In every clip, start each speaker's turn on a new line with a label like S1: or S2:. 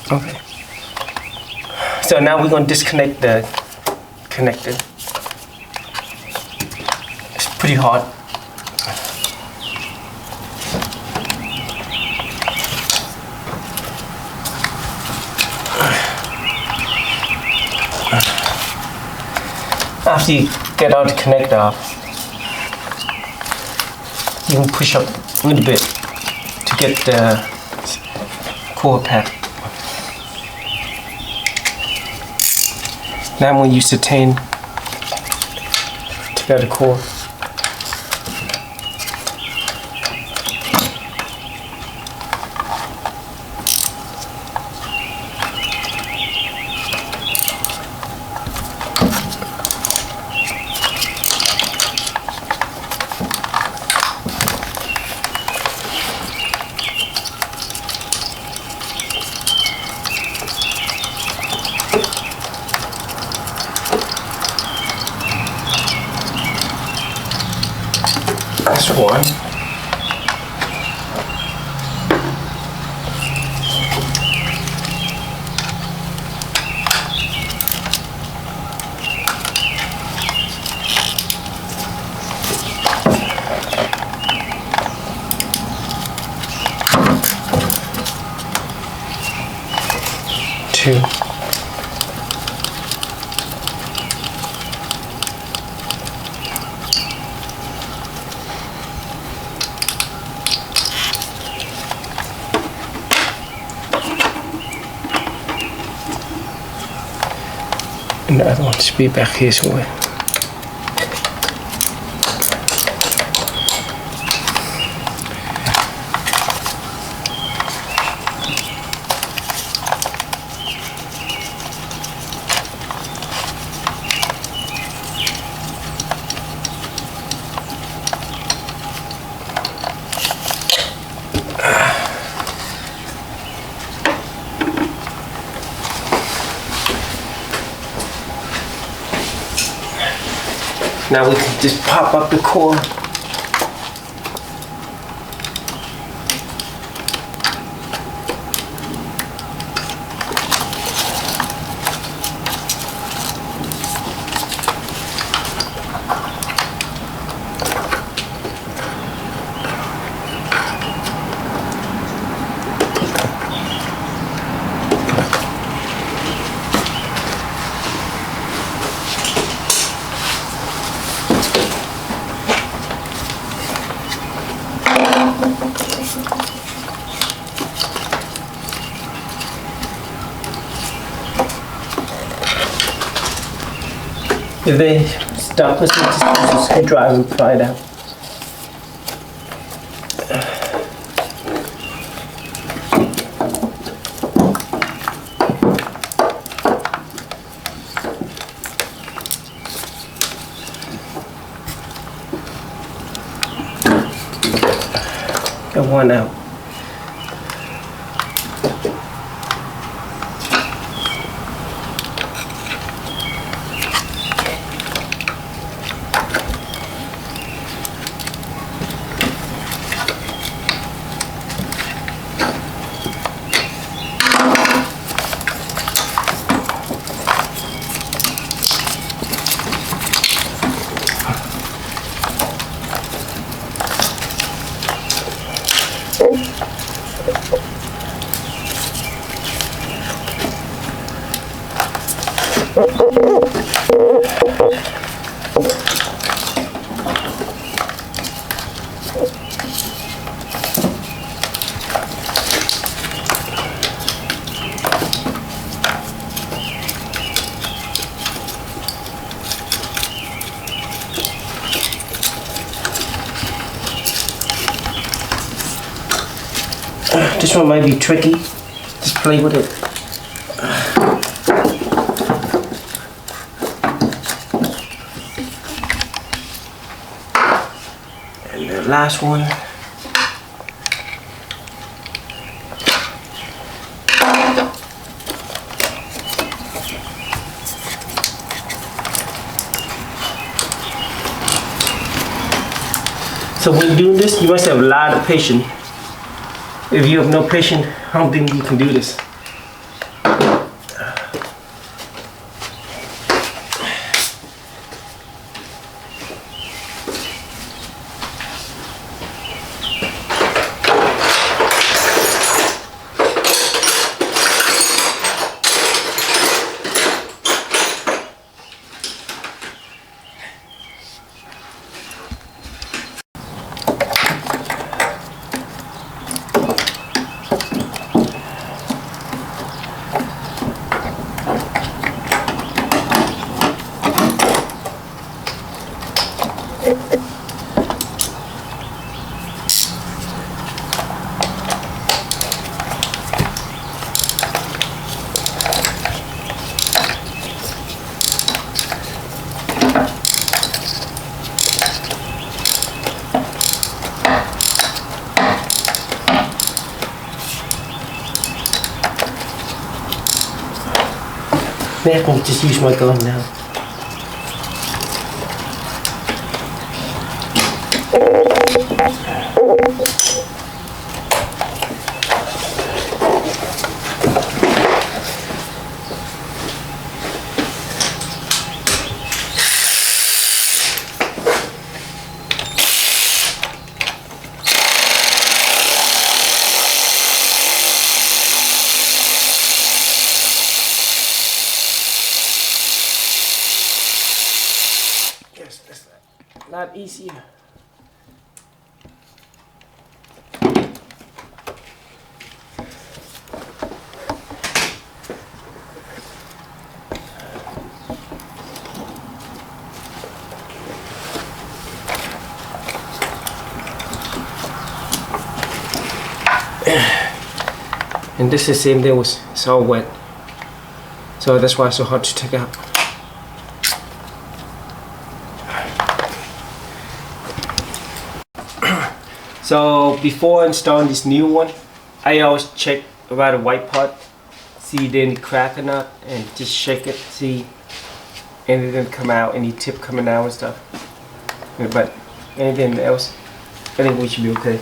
S1: Okay. So now we're going to disconnect the connector. It's pretty hard. After you get out the connector off, you can push up a little bit to get the core pack. Now I'm going to use the chain to get the core. That's one. Two. And the other one should be back here somewhere. Now we can just pop up the core. If they stop listening, just use a screwdriver and pry it out. Get one out. This one might be tricky. Just play with it. And the last one. So when doing this, you must have a lot of patience. If you have no patience, I don't think you can do this. Maybe I can just use my gun now. Yes, that's a lot easier. And this is the same thing, it's all wet. So that's why it's so hard to take out. So before installing this new one, I always check about the white part, see if there's any crack or not, and just shake it, see anything come out, any tip coming out and stuff. But anything else, I think we should be okay.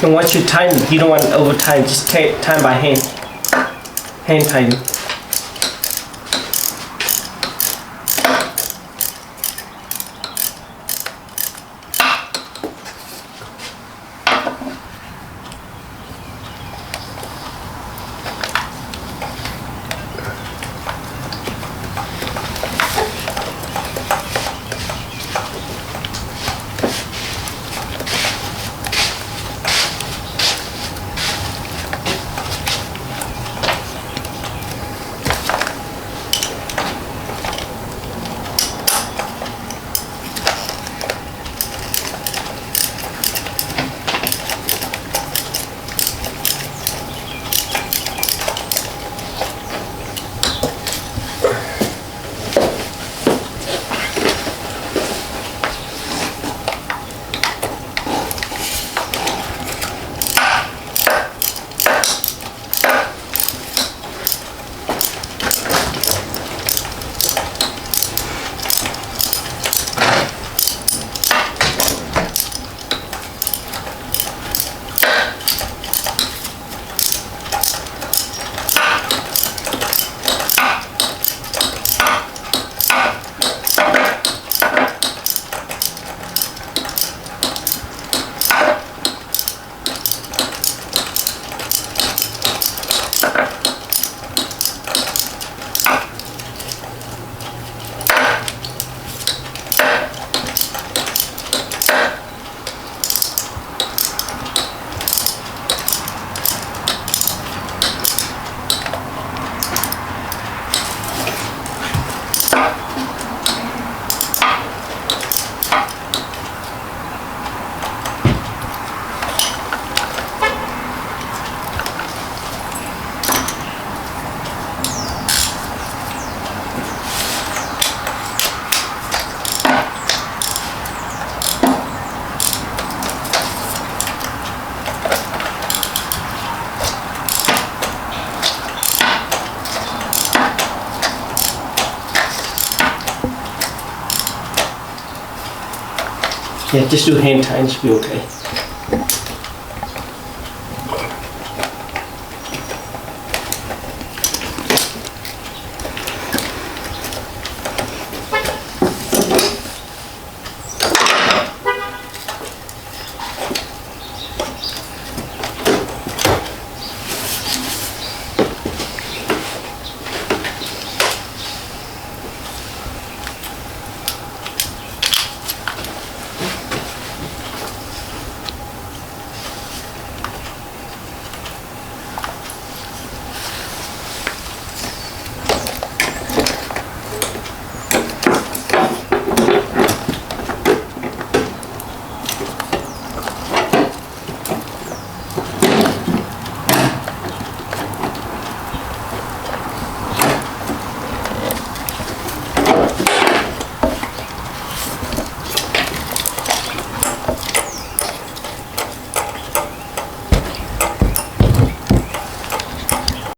S1: And once you tighten, you don't want to over tighten, just tighten by hand. Hand tighten. Yeah, just do hand tighten, should be okay.